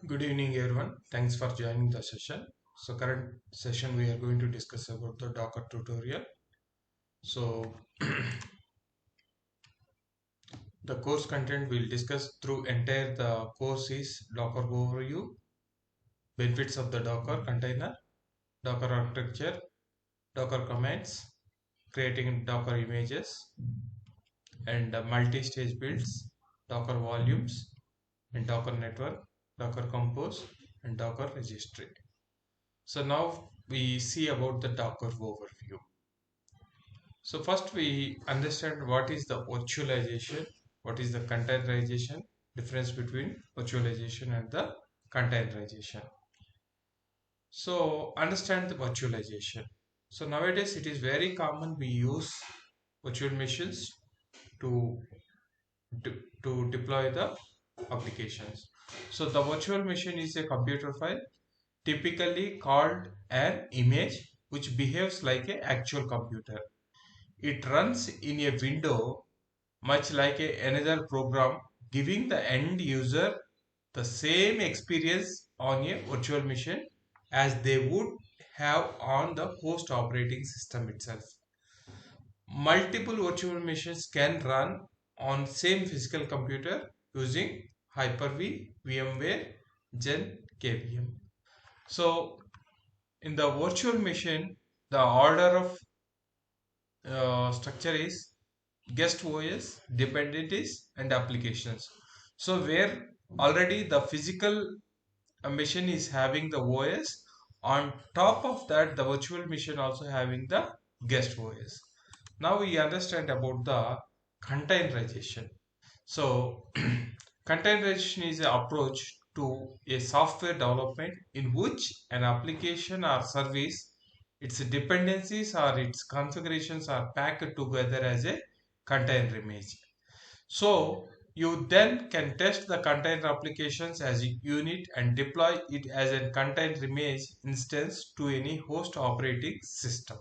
Good evening, everyone. Thanks for joining the session. So, current session we are going to discuss about the Docker tutorial. So, the course content we'll discuss through entire the course is Docker overview, benefits of the Docker container, Docker architecture, Docker commands, creating Docker images, and multi-stage builds, Docker volumes, and Docker network, Docker compose, and Docker registry. So now we see about the Docker overview. So first we understand what is the virtualization, what is the containerization, difference between virtualization and the containerization. So understand the virtualization. So nowadays it is very common we use virtual machines to to deploy the applications. So the virtual machine is a computer file typically called an image which behaves like an actual computer. It runs in a window much like another program, giving the end user the same experience on a virtual machine as they would have on the host operating system itself. Multiple virtual machines can run on same physical computer using Hyper-V, VMware, Gen KVM. So in the virtual machine, the order of structure is guest OS, dependencies, and applications. So where already the physical machine is having the OS, on top of that the virtual machine also having the guest OS. Now we understand about the containerization. So containerization is an approach to a software development in which an application or service, its dependencies or its configurations are packed together as a container image. So you then can test the container applications as a unit and deploy it as a container image instance to any host operating system.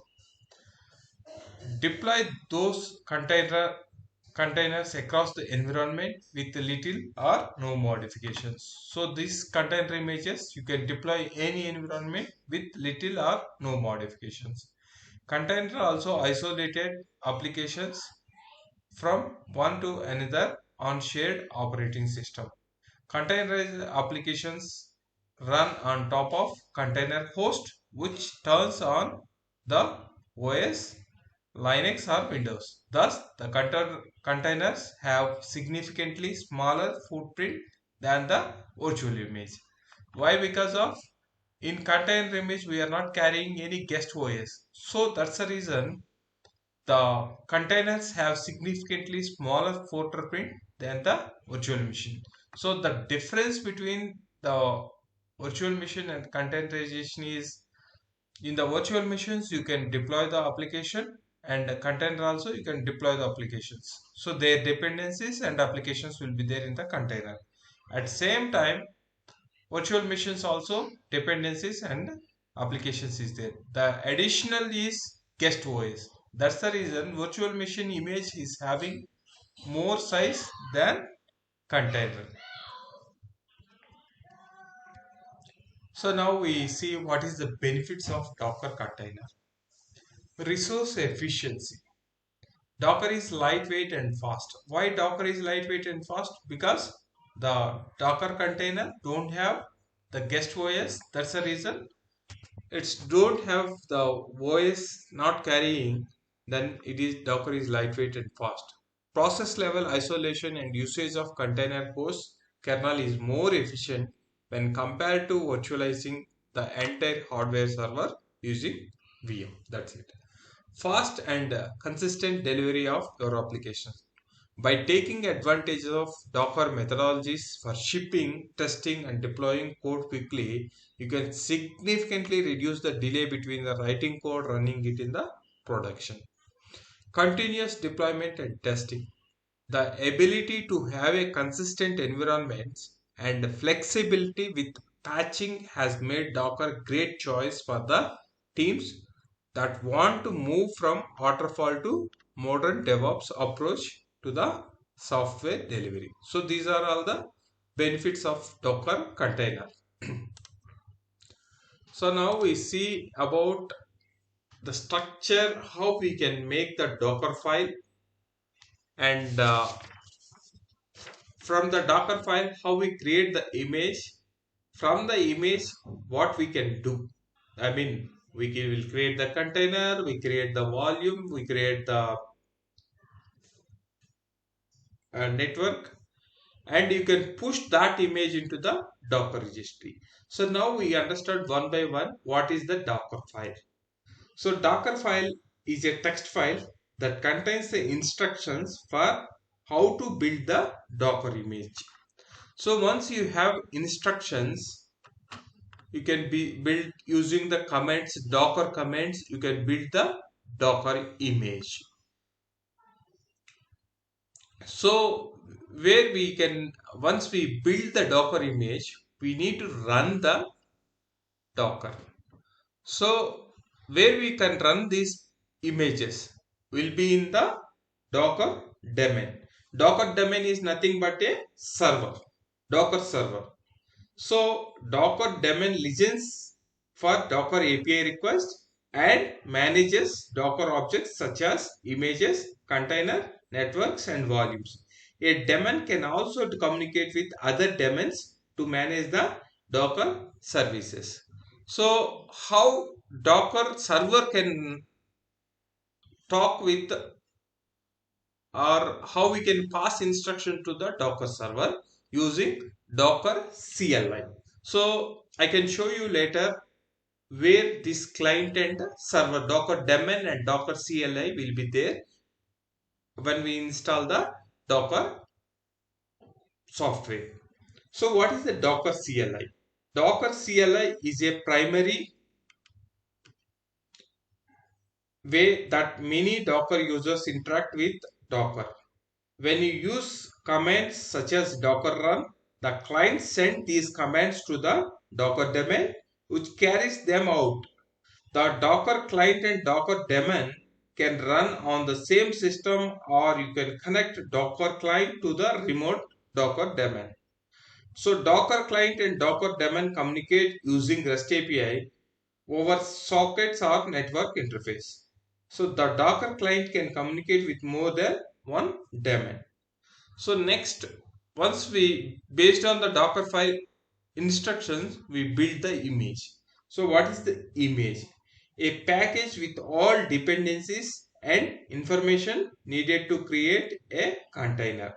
Deploy those containers across the environment with little or no modifications. So these container images you can deploy any environment with little or no modifications. Container also isolated applications from one to another on shared operating system. Containerized applications run on top of container host which turns on the OS, Linux or Windows. Thus, the containers have significantly smaller footprint than the virtual image. Why? Because of in container image we are not carrying any guest OS. So that's the reason the containers have significantly smaller footprint than the virtual machine. So the difference between the virtual machine and containerization is in the virtual machines you can deploy the application and the container also you can deploy the applications. So their dependencies and applications will be there in the container. At same time virtual machines also dependencies and applications is there. The additional is guest OS. That's the reason virtual machine image is having more size than container. So now we see what is the benefits of Docker container. Resource efficiency. Docker is lightweight and fast. Why Docker is lightweight and fast? Because the Docker container don't have the guest OS. That's the reason. It's don't have the OS not carrying. Then it is Docker is lightweight and fast. Process level isolation and usage of container host kernel is more efficient when compared to virtualizing the entire hardware server using VM. That's it. Fast and consistent delivery of your applications. By taking advantage of Docker methodologies for shipping, testing, and deploying code quickly, you can significantly reduce the delay between the writing code running it in the production. Continuous deployment and testing. The ability to have a consistent environment and flexibility with patching has made Docker a great choice for the teams that want to move from waterfall to modern DevOps approach to the software delivery. So these are all the benefits of Docker container. So now we see about the structure, how we can make the Docker file, and from the Docker file how we create the image. From the image, what we can do, I mean, will create the container, we create the volume, we create the network, and you can push that image into the Docker registry. So now we understood one by one what is the Docker file. So Docker file is a text file that contains the instructions for how to build the Docker image. So once you have instructions, you can be build using the commands, Docker commands, you can build the Docker image. So where we can, once we build the Docker image, we need to run the Docker. So where we can run these images will be in the Docker daemon. Docker daemon is nothing but a server, Docker server. So Docker daemon listens for Docker API request and manages Docker objects such as images, container, networks and volumes. A daemon can also communicate with other daemons to manage the Docker services. So how Docker server can talk with, or how we can pass instruction to the Docker server using Docker CLI. So I can show you later where this client and server, Docker daemon and Docker CLI will be there when we install the Docker software. So what is the Docker CLI? Docker CLI is a primary way that many Docker users interact with Docker. When you use commands such as docker run, the client sends these commands to the Docker daemon, which carries them out. The Docker client and Docker daemon can run on the same system, or you can connect Docker client to the remote Docker daemon. So Docker client and Docker daemon communicate using REST API over sockets or network interface. So the Docker client can communicate with more than one daemon. So next, once we, based on the Docker file instructions, we build the image. So what is the image? A package with all dependencies and information needed to create a container.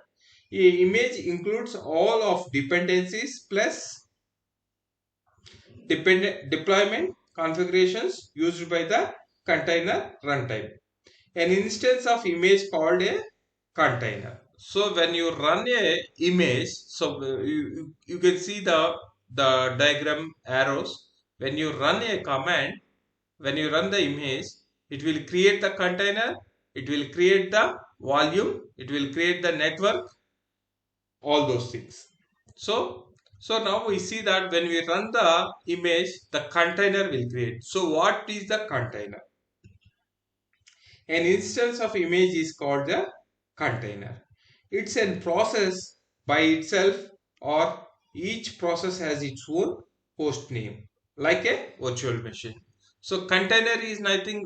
A image includes all of dependencies plus deployment configurations used by the container runtime. An instance of image called a container. So when you run a image, so you can see the diagram arrows. When you run a command, when you run the image, it will create the container, it will create the volume, it will create the network, all those things. So now we see that when we run the image, the container will create. So what is the container? An instance of image is called the container. It's a process by itself, or each process has its own host name, like a virtual machine. So container is nothing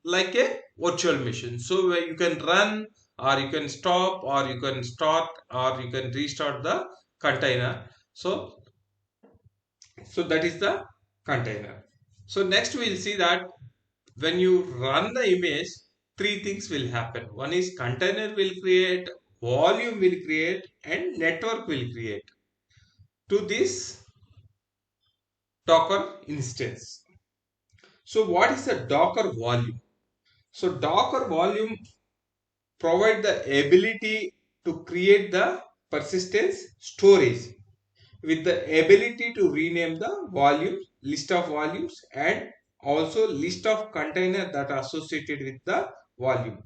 like a virtual machine. So where you can run, or you can stop, or you can start, or you can restart the container. So that is the container. So next we will see that when you run the image, three things will happen. One is container will create, volume will create, and network will create to this Docker instance. So what is the Docker volume? So Docker volume provide the ability to create the persistence storage with the ability to rename the volumes, list of volumes, and also list of container that are associated with the volume.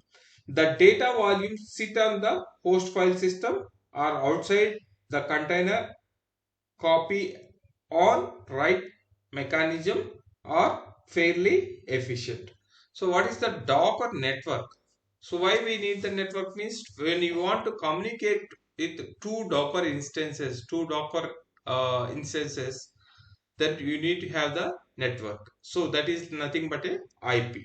The data volumes sit on the host file system or outside the container. Copy on write mechanism are fairly efficient. So what is the Docker network? So why we need the network means when you want to communicate with two Docker instances, that you need to have the network. So that is nothing but a IP.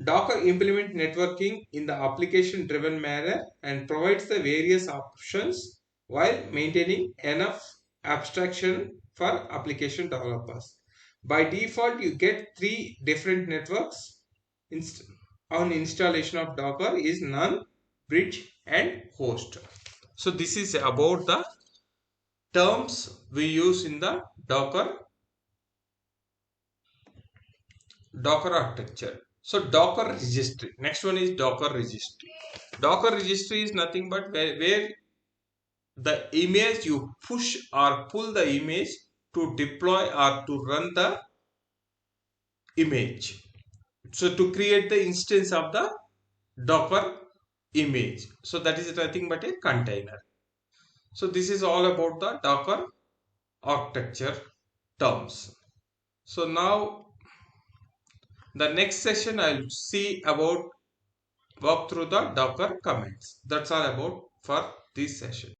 Docker implements networking in the application driven manner and provides the various options while maintaining enough abstraction for application developers. By default, you get three different networks on installation of Docker is none, bridge and host. So this is about the terms we use in the Docker architecture. So Docker registry. Next one is Docker registry. Docker registry is nothing but where the image you push or pull the image to deploy or to run the image. So to create the instance of the Docker image. So that is nothing but a container. So this is all about the Docker architecture terms. So now the next session I'll see about walk through the Docker commands. That's all about for this session.